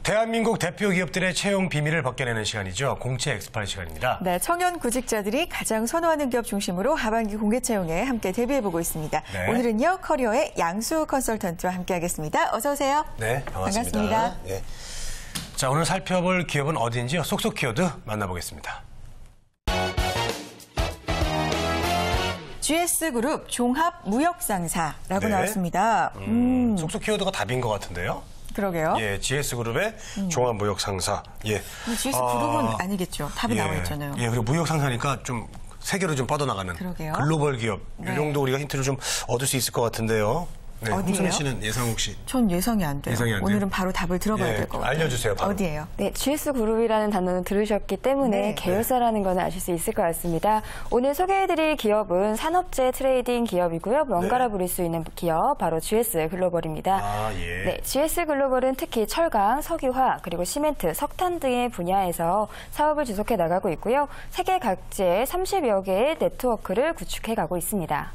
대한민국 대표 기업들의 채용 비밀을 벗겨내는 시간이죠. 공채 엑스파일 시간입니다. 네, 청년 구직자들이 가장 선호하는 기업 중심으로 하반기 공개 채용에 함께 대비해보고 있습니다. 네. 오늘은요, 커리어의 양수 컨설턴트와 함께하겠습니다. 어서 오세요. 네, 반갑습니다. 네. 자, 오늘 살펴볼 기업은 어디인지요? 속속 키워드 만나보겠습니다. GS그룹 종합무역상사라고 네. 나왔습니다. 속속 키워드가 답인 것 같은데요. 그러게요. 예, GS그룹의 종합무역상사. 예. GS그룹은 아니겠죠. 답이 나와 있잖아요. 예, 그리고 무역상사니까 좀 세계로 좀 뻗어나가는 그러게요. 글로벌 기업. 이 정도 우리가 힌트를 좀 얻을 수 있을 것 같은데요. 네, 어디예요? 홍순혜 씨는 예상 혹시? 전 예상이 안 돼요. 예상이 안 돼요? 오늘은 바로 답을 들어봐야 될 것 같아요. 알려주세요. 바로. 어디예요? 네, GS그룹이라는 단어는 들으셨기 때문에 계열사라는 건 아실 수 있을 것 같습니다. 오늘 소개해드릴 기업은 산업재 트레이딩 기업이고요. 명가라 부릴 수 있는 기업, 바로 GS글로벌입니다. 아, 예. 네, GS글로벌은 특히 철강, 석유화, 그리고 시멘트, 석탄 등의 분야에서 사업을 지속해 나가고 있고요. 세계 각지에 30여 개의 네트워크를 구축해 가고 있습니다.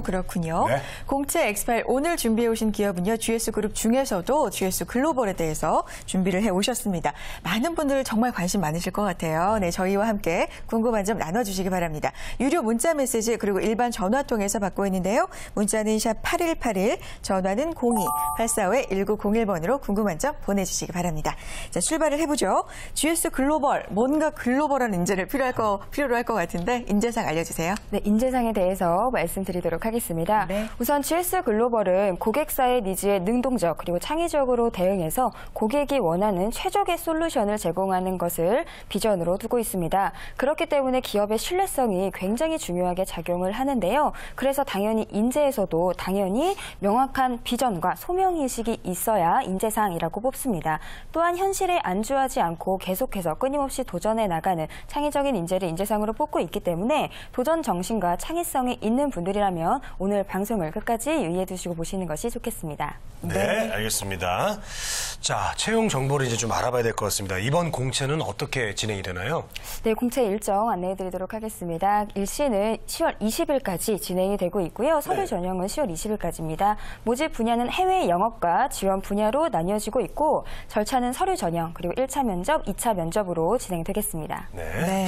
그렇군요. 네. 공채 엑스파일 오늘 준비해 오신 기업은요. GS그룹 중에서도 GS글로벌에 대해서 준비를 해 오셨습니다. 많은 분들 정말 관심 많으실 것 같아요. 네, 저희와 함께 궁금한 점 나눠주시기 바랍니다. 유료 문자 메시지 그리고 일반 전화 통해서 받고 있는데요. 문자는 샵 8181, 전화는 02-845-1901번으로 궁금한 점 보내주시기 바랍니다. 자, 출발을 해보죠. GS글로벌, 뭔가 글로벌한 인재를 필요로 할 것 같은데 인재상 알려주세요. 네, 인재상에 대해서 말씀드리도록 하겠습니다. 네. 우선 GS글로벌은 고객사의 니즈에 능동적 그리고 창의적으로 대응해서 고객이 원하는 최적의 솔루션을 제공하는 것을 비전으로 두고 있습니다. 그렇기 때문에 기업의 신뢰성이 굉장히 중요하게 작용을 하는데요. 그래서 당연히 인재에서도 당연히 명확한 비전과 소명의식이 있어야 인재상이라고 뽑습니다. 또한 현실에 안주하지 않고 계속해서 끊임없이 도전해 나가는 창의적인 인재를 인재상으로 뽑고 있기 때문에 도전 정신과 창의성이 있는 분들이라면 오늘 방송을 끝까지 유의해 두시고 보시는 것이 좋겠습니다. 네, 알겠습니다. 자, 채용 정보를 이제 좀 알아봐야 될 것 같습니다. 이번 공채는 어떻게 진행이 되나요? 네, 공채 일정 안내해 드리도록 하겠습니다. 일시는 10월 20일까지 진행이 되고 있고요. 서류 전형은 10월 20일까지입니다. 모집 분야는 해외 영업과 지원 분야로 나뉘어지고 있고 절차는 서류 전형 그리고 1차 면접, 2차 면접으로 진행되겠습니다. 네.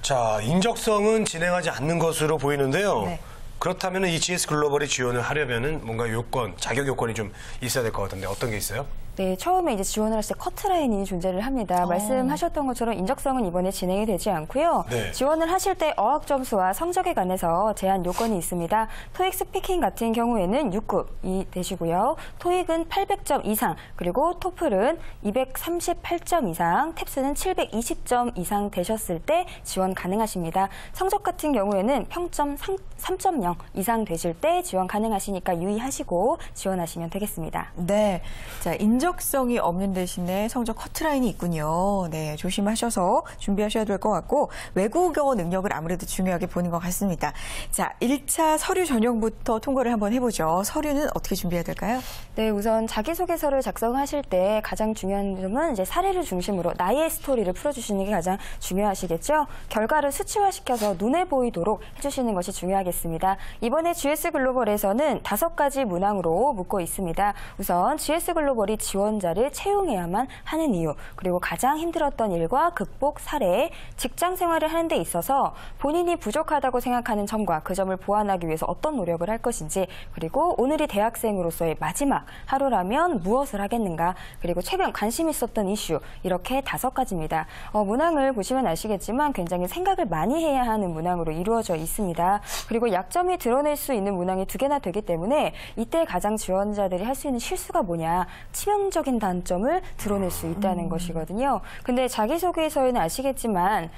자, 인적성은 진행하지 않는 것으로 보이는데요. 네. 그렇다면 이 GS글로벌이 지원을 하려면은 뭔가 요건, 자격 요건이 좀 있어야 될 것 같은데 어떤 게 있어요? 네, 처음에 이제 지원을 하실 때 커트라인이 존재를 합니다. 말씀하셨던 것처럼 인적성은 이번에 진행이 되지 않고요. 네. 지원을 하실 때 어학 점수와 성적에 관해서 제한 요건이 있습니다. 토익 스피킹 같은 경우에는 6급이 되시고요. 토익은 800점 이상, 그리고 토플은 238점 이상, 탭스는 720점 이상 되셨을 때 지원 가능하십니다. 성적 같은 경우에는 평점 3.0 이상 되실 때 지원 가능하시니까 유의하시고 지원하시면 되겠습니다. 네. 자, 인적성이 없는 대신에 성적 커트라인이 있군요. 네, 조심하셔서 준비하셔야 될 것 같고 외국어 능력을 아무래도 중요하게 보는 것 같습니다. 자, 1차 서류 전형부터 통과를 한번 해보죠. 서류는 어떻게 준비해야 될까요? 네, 우선 자기소개서를 작성하실 때 가장 중요한 점은 이제 사례를 중심으로 나의 스토리를 풀어주시는 게 가장 중요하시겠죠. 결과를 수치화시켜서 눈에 보이도록 해주시는 것이 중요하겠습니다. 이번에 GS글로벌에서는 5가지 문항으로 묻고 있습니다. 우선 GS글로벌이 지원자를 채용해야만 하는 이유, 그리고 가장 힘들었던 일과 극복 사례, 직장 생활을 하는 데 있어서 본인이 부족하다고 생각하는 점과 그 점을 보완하기 위해서 어떤 노력을 할 것인지, 그리고 오늘이 대학생으로서의 마지막 하루라면 무엇을 하겠는가, 그리고 최근 관심 있었던 이슈, 이렇게 5가지입니다. 문항을 보시면 아시겠지만 굉장히 생각을 많이 해야 하는 문항으로 이루어져 있습니다. 그리고 약점이 드러낼 수 있는 문항이 2개나 되기 때문에 이때 가장 지원자들이 할 수 있는 실수가 뭐냐, 치명적인 단점을 드러낼 수 있다는 것이거든요. 근데 자기소개서에는 아시겠지만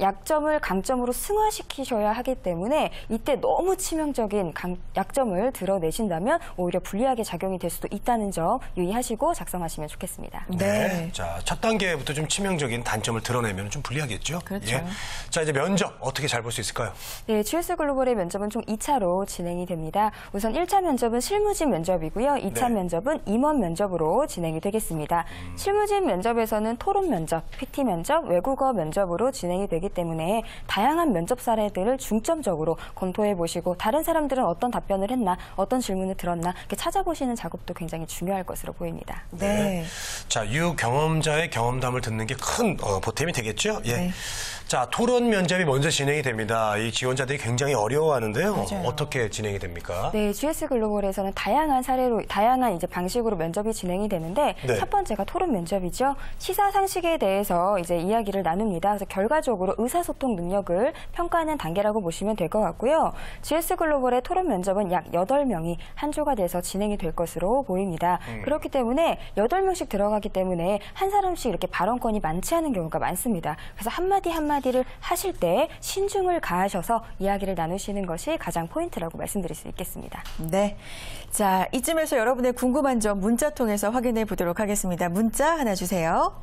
약점을 강점으로 승화시키셔야 하기 때문에 이때 너무 치명적인 약점을 드러내신다면 오히려 불리하게 작용이 될 수도 있다는 점 유의하시고 작성하시면 좋겠습니다. 네. 자, 첫 단계부터 좀 치명적인 단점을 드러내면 좀 불리하겠죠? 그렇죠. 예. 자, 이제 면접 어떻게 잘 볼 수 있을까요? 네, GS글로벌의 면접은 총 2차로 진행이 됩니다. 우선 1차 면접은 실무진 면접이고요. 2차 면접은 임원 면접으로 진행이 되겠습니다. 실무진 면접에서는 토론 면접, PT 면접, 외국어 면접으로 진행이 진행이 되기 때문에 다양한 면접 사례들을 중점적으로 검토해 보시고 다른 사람들은 어떤 답변을 했나, 어떤 질문을 들었나 이렇게 찾아보시는 작업도 굉장히 중요할 것으로 보입니다. 네. 자, 유경험자의 경험담을 듣는 게 큰 보탬이 되겠죠? 예. 네. 자, 토론 면접이 먼저 진행이 됩니다. 이 지원자들이 굉장히 어려워하는데요. 맞아요. 어떻게 진행이 됩니까? 네, GS 글로벌에서는 다양한 이제 방식으로 면접이 진행이 되는데 네. 첫 번째가 토론 면접이죠. 시사 상식에 대해서 이제 이야기를 나눕니다. 그래서 결과적으로 의사소통 능력을 평가하는 단계라고 보시면 될 것 같고요. GS 글로벌의 토론 면접은 약 8명이 한 조가 돼서 진행이 될 것으로 보입니다. 그렇기 때문에 8명씩 들어가기 때문에 한 사람씩 이렇게 발언권이 많지 않은 경우가 많습니다. 그래서 한마디를 하실 때 신중을 가하셔서 이야기를 나누시는 것이 가장 포인트라고 말씀드릴 수 있겠습니다. 네. 자, 이쯤에서 여러분의 궁금한 점 문자 통해서 확인해 보도록 하겠습니다. 문자 하나 주세요.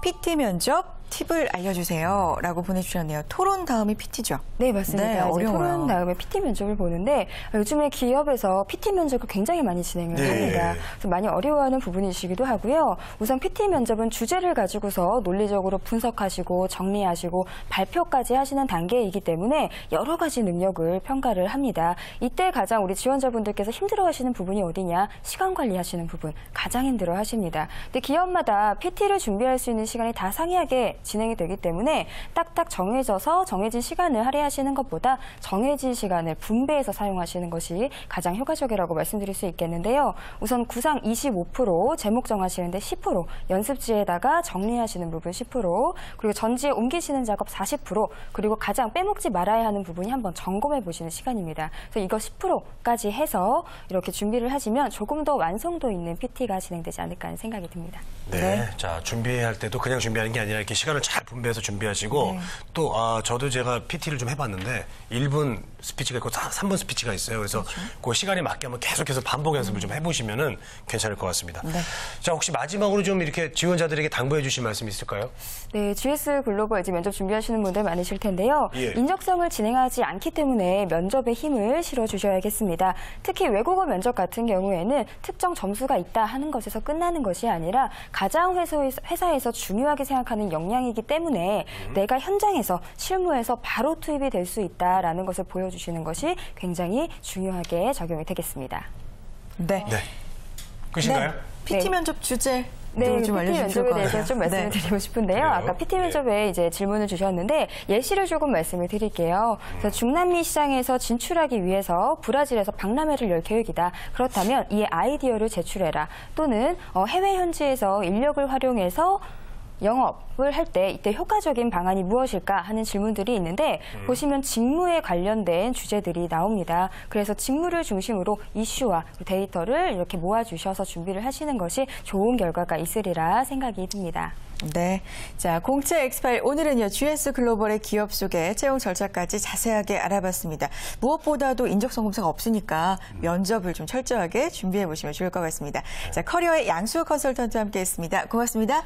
PT 면접 팁을 알려주세요 라고 보내주셨네요. 토론 다음이 PT죠? 네, 맞습니다. 네, 이제 어려워요. 토론 다음에 PT 면접을 보는데 요즘에 기업에서 PT 면접을 굉장히 많이 진행을 네. 합니다. 그래서 많이 어려워하는 부분이시기도 하고요. 우선 PT 면접은 주제를 가지고서 논리적으로 분석하시고 정리하시고 발표까지 하시는 단계이기 때문에 여러 가지 능력을 평가를 합니다. 이때 가장 우리 지원자분들께서 힘들어하시는 부분이 어디냐? 시간 관리하시는 부분 가장 힘들어하십니다. 근데 기업마다 PT를 준비할 수 있는 시간이 다 상이하게 진행이 되기 때문에 딱딱 정해진 시간을 할애하시는 것보다 정해진 시간을 분배해서 사용하시는 것이 가장 효과적이라고 말씀드릴 수 있겠는데요. 우선 구상 25%, 제목 정하시는데 10%, 연습지에다가 정리하시는 부분 10%, 그리고 전지에 옮기시는 작업 40%, 그리고 가장 빼먹지 말아야 하는 부분이 한번 점검해 보시는 시간입니다. 그래서 이거 10%까지 해서 이렇게 준비를 하시면 조금 더 완성도 있는 PT가 진행되지 않을까 하는 생각이 듭니다. 네. 자, 준비할 때도 그냥 준비하는 게 아니라 이렇게 시간을 잘 분배해서 준비하시고 네. 또 저도 제가 PT를 좀 해봤는데 1분 스피치가 있고 3분 스피치가 있어요. 그래서 그 시간에 맞게 한번 계속해서 반복 연습을 좀 해보시면은 괜찮을 것 같습니다. 네. 자, 혹시 마지막으로 좀 이렇게 지원자들에게 당부해 주실 말씀이 있을까요? 네, GS 글로벌 이제 면접 준비하시는 분들 많으실 텐데요. 예. 인적성을 진행하지 않기 때문에 면접에 힘을 실어 주셔야겠습니다. 특히 외국어 면접 같은 경우에는 특정 점수가 있다 하는 것에서 끝나는 것이 아니라 가장 회사에서 중요하게 생각하는 역량이기 때문에 내가 현장에서 실무에서 바로 투입이 될 수 있다라는 것을 보여주시는 것이 굉장히 중요하게 적용이 되겠습니다. 네. 네. 끝인가요? PT 네. 면접 주제 네, 좀 PT 알려주실 면접에 것 대해서 같아요. 좀 말씀을 네. 드리고 싶은데요. 그래요? 아까 PT 면접에 이제 질문을 주셨는데 예시를 조금 말씀을 드릴게요. 그래서 중남미 시장에서 진출하기 위해서 브라질에서 박람회를 열 계획이다. 그렇다면 이에 아이디어를 제출해라. 또는 해외 현지에서 인력을 활용해서 영업을 할 때 이때 효과적인 방안이 무엇일까 하는 질문들이 있는데 보시면 직무에 관련된 주제들이 나옵니다. 그래서 직무를 중심으로 이슈와 데이터를 이렇게 모아주셔서 준비를 하시는 것이 좋은 결과가 있으리라 생각이 듭니다. 네. 자, 공채 엑스파일 오늘은요, GS 글로벌의 기업 소개, 채용 절차까지 자세하게 알아봤습니다. 무엇보다도 인적성 검사가 없으니까 면접을 좀 철저하게 준비해 보시면 좋을 것 같습니다. 자, 커리어의 양수호 컨설턴트와 함께 했습니다. 고맙습니다.